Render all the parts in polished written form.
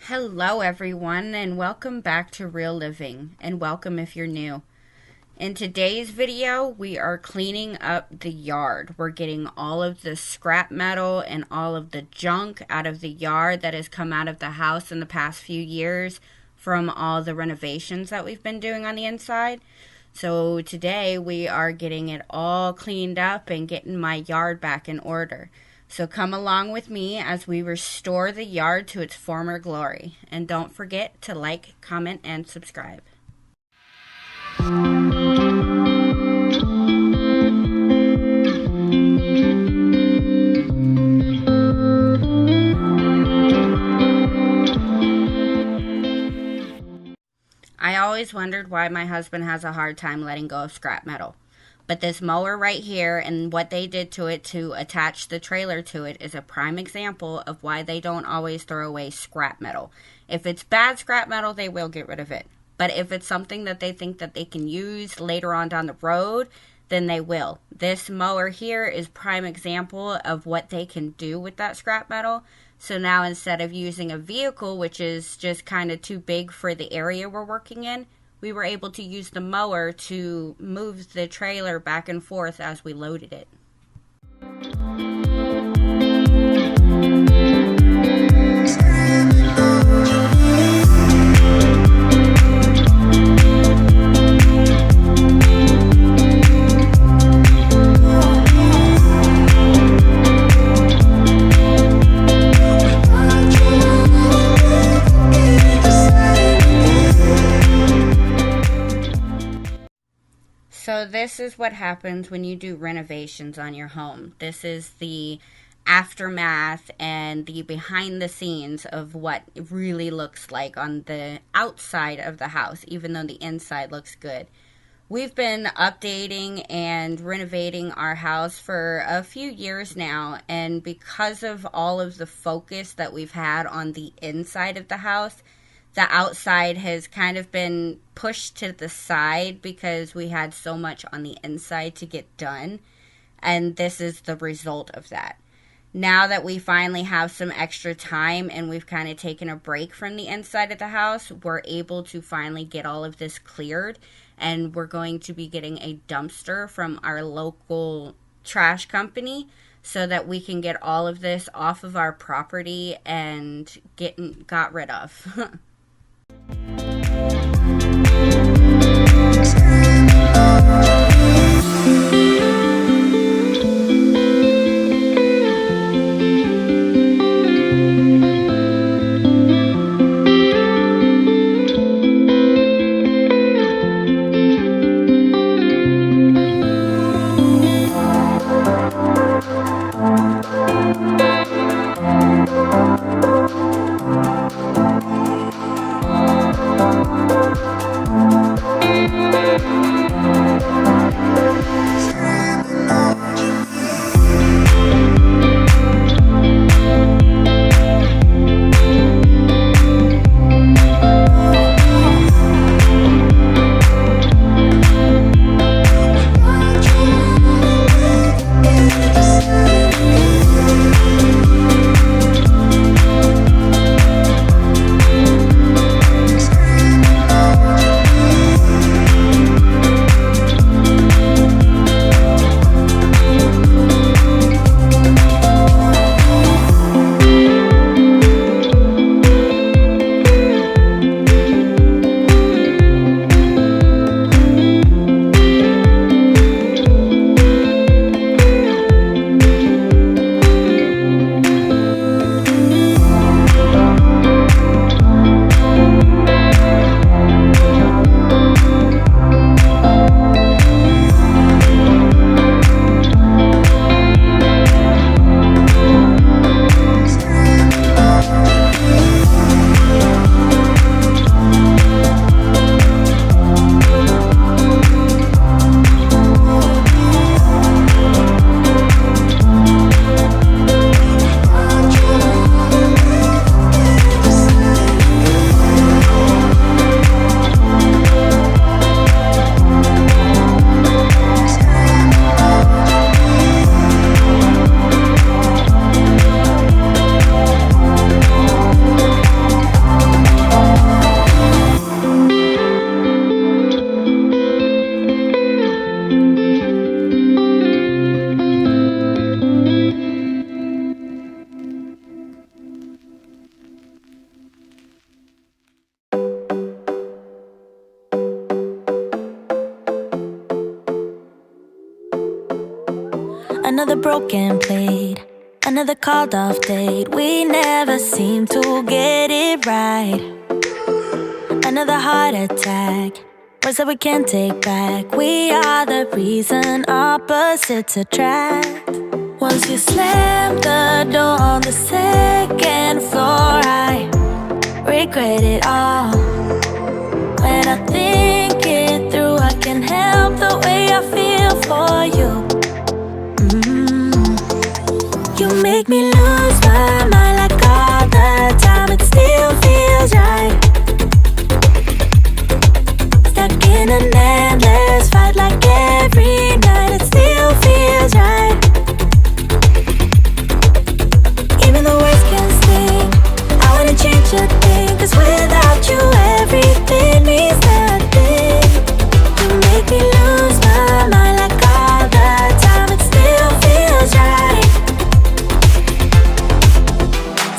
Hello, everyone, and welcome back to Real Living, and welcome if you're new. In today's video, we are cleaning up the yard. We're getting all of the scrap metal and all of the junk out of the yard that has come out of the house in the past few years from all the renovations that we've been doing on the inside. So today, we are getting it all cleaned up and getting my yard back in order. So come along with me as we restore the yard to its former glory. And don't forget to like, comment, and subscribe. I always wondered why my husband has a hard time letting go of scrap metal. But this mower right here and what they did to it to attach the trailer to it is a prime example of why they don't always throw away scrap metal. If it's bad scrap metal, they will get rid of it. But if it's something that they think that they can use later on down the road, then they will. This mower here is prime example of what they can do with that scrap metal. So now instead of using a vehicle, which is just kind of too big for the area we're working in, we were able to use the mower to move the trailer back and forth as we loaded it. So this is what happens when you do renovations on your home. This is the aftermath and the behind the scenes of what it really looks like on the outside of the house, even though the inside looks good. We've been updating and renovating our house for a few years now, and because of all of the focus that we've had on the inside of the house, the outside has kind of been pushed to the side because we had so much on the inside to get done. And this is the result of that. Now that we finally have some extra time and we've kind of taken a break from the inside of the house, we're able to finally get all of this cleared. And we're going to be getting a dumpster from our local trash company so that we can get all of this off of our property and got rid of. Another broken plate, another called off date. We never seem to get it right. Another heart attack, words that we can't take back. We are the reason opposites attract. Once you slam the door on the second floor, I regret it all. When I think it through, I can't help the way I feel for you. You make me lose my mind like all the time. It still feels right. Stuck in an endless fight like every night. It still feels right. Even the words can sting. I wanna change a thing, 'cause without you everything means nothing. You make me lose my mind like all the time. It still feels right.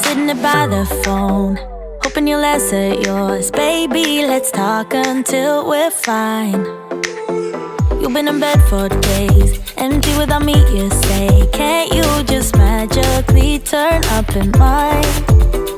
Sitting there by the phone, hoping you'll answer yours. Baby, let's talk until we're fine. You've been in bed for days, empty without me, you say. Can't you just magically turn up in mine?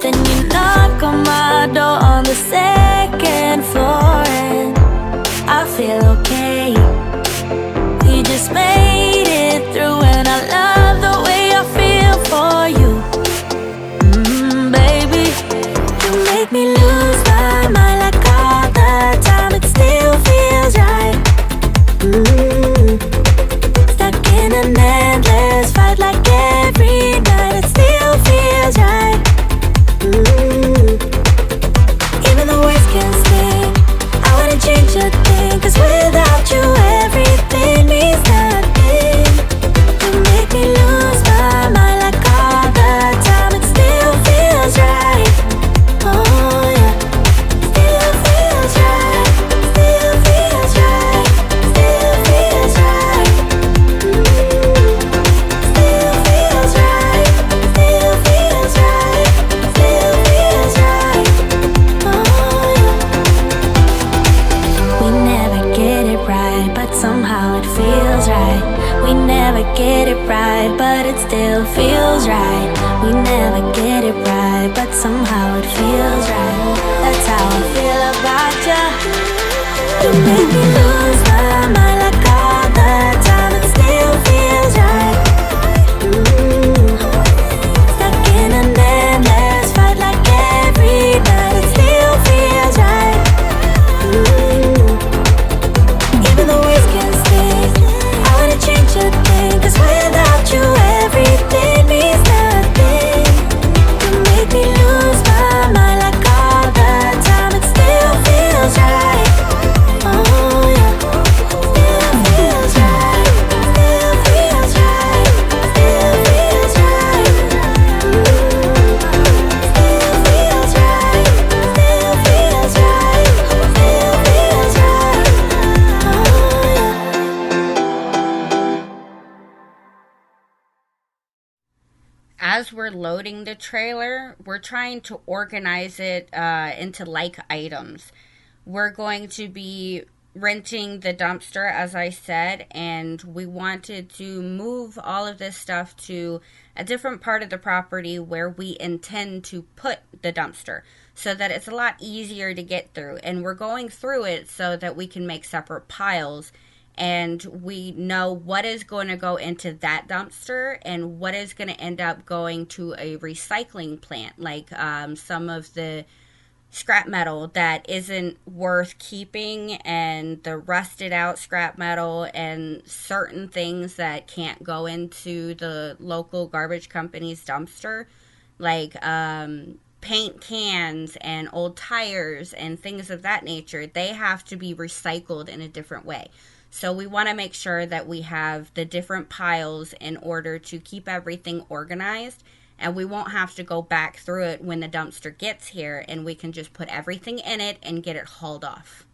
Then you knock on my door on the second floor, and I feel okay. We just made it through, and I love the way I feel for you. Baby, you make me lose my mind like all the time. It still feels right. Stuck in an endless fight like every night. It still feels right. Even the words can sting. I wanna change a thing, 'cause without you everything means nothing. You make me lose my mind like all the time. It still feels right. Oh yeah. Still feels right. Still feels right. Still feels right. Still feels right. Still feels right. Still feels right. Oh yeah. We never get it right, but somehow it feels right. We never get it right, but it still feels right. We never get it right, but somehow it feels right. That's how I feel about you. You make me lose my mind like all the time. It still feels right. Stuck in an endless fight like every night. It still feels right. Even the words can sting. I wanna change a thing, 'cause without you everything means nothing. You make me lose my mind like all the time. It still feels right. Oh yeah. Still feels right. Still feels right. Still feels right. Still feels right. Still feels right. Still feels right. Oh yeah. As we're loading the trailer, we're trying to organize it into like items. We're going to be renting the dumpster, as I said, and we wanted to move all of this stuff to a different part of the property where we intend to put the dumpster, so that it's a lot easier to get through. And we're going through it so that we can make separate piles, and we know what is going to go into that dumpster and what is going to end up going to a recycling plant, like some of the scrap metal that isn't worth keeping, and the rusted out scrap metal, and certain things that can't go into the local garbage company's dumpster, like paint cans and old tires and things of that nature. They have to be recycled in a different way. So we want to make sure that we have the different piles in order to keep everything organized, and we won't have to go back through it when the dumpster gets here, and we can just put everything in it and get it hauled off.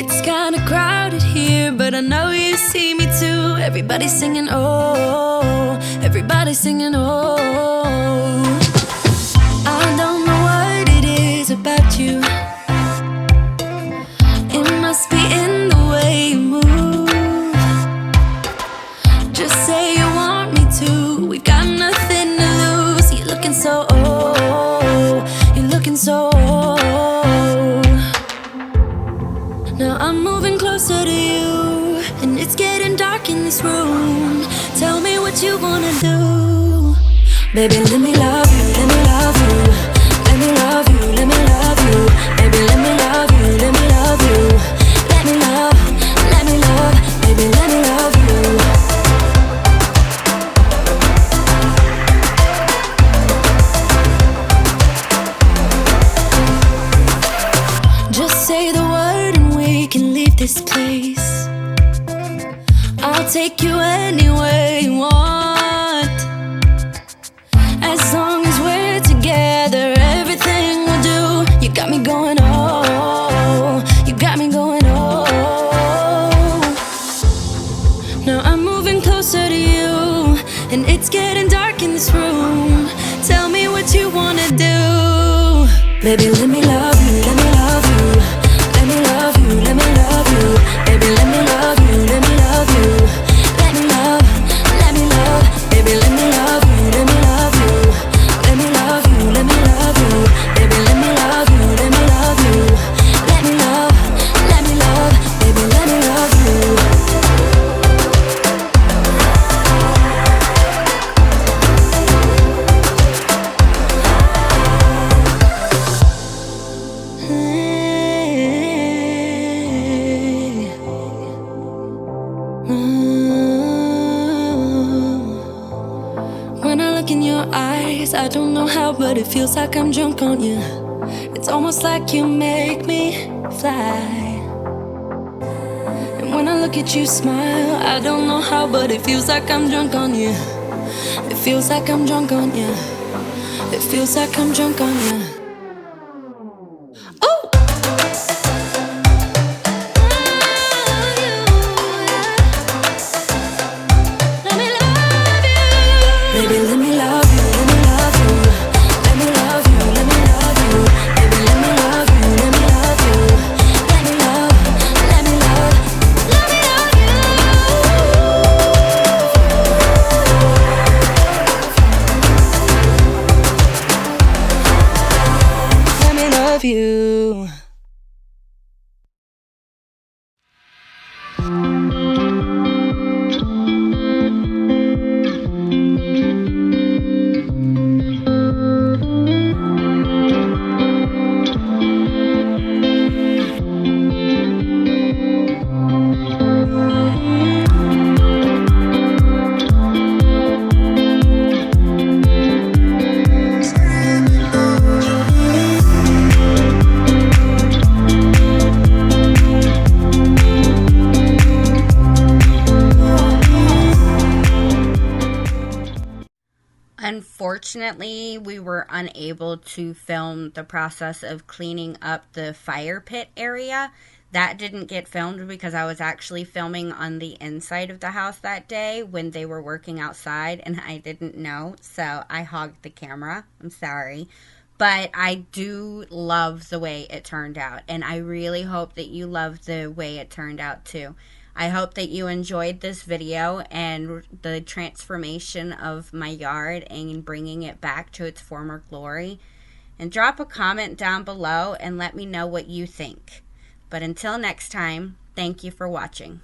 It's kinda crowded here, but I know you see me too. Everybody's singing, oh, everybody's singing, oh. I don't know what it is about you. It must be in the way you move. Just say you want me to. We got nothing to lose. You're looking so old. You're looking so old. Now I'm moving closer to you, and it's getting dark in this room. Tell me what you wanna do. Baby, let me love you, let me love you. Let me love you, let me love you. Baby, let me love you, let me love you. Let me love, baby, let me love you. Just say the word and we can leave this place. I'll take you anywhere you want. As long as we're together, everything we'll do. You got me going, oh, you got me going, oh. Now I'm moving closer to you, and it's getting dark in this room. Tell me what you wanna do. Baby, let me love you, let me love you. Let me love you, let me love you. Baby, let me love you, let me love you. Let me love, baby, let me love you, let me love you. Let me love you, let me love you. Baby, let me love you, let me love you. Let me love, baby, let me love you. When I look in your eyes, I don't know how, but it feels like I'm drunk on you. It's almost like you make me fly. And when I look at you smile, I don't know how, but it feels like I'm drunk on you. It feels like I'm drunk on you. It feels like I'm drunk on you. Oh! Baby, let me love you, let me love you. Let me love you, let me love you. Baby, let me love you, let me love you. Let me love, let me love, let me love you. Let me love you. Unfortunately, we were unable to film the process of cleaning up the fire pit area. That didn't get filmed because I was actually filming on the inside of the house that day when they were working outside, and I didn't know, so I hogged the camera. I'm sorry. But I do love the way it turned out, and I really hope that you love the way it turned out too. I hope that you enjoyed this video and the transformation of my yard and bringing it back to its former glory. And drop a comment down below and let me know what you think. But until next time, thank you for watching.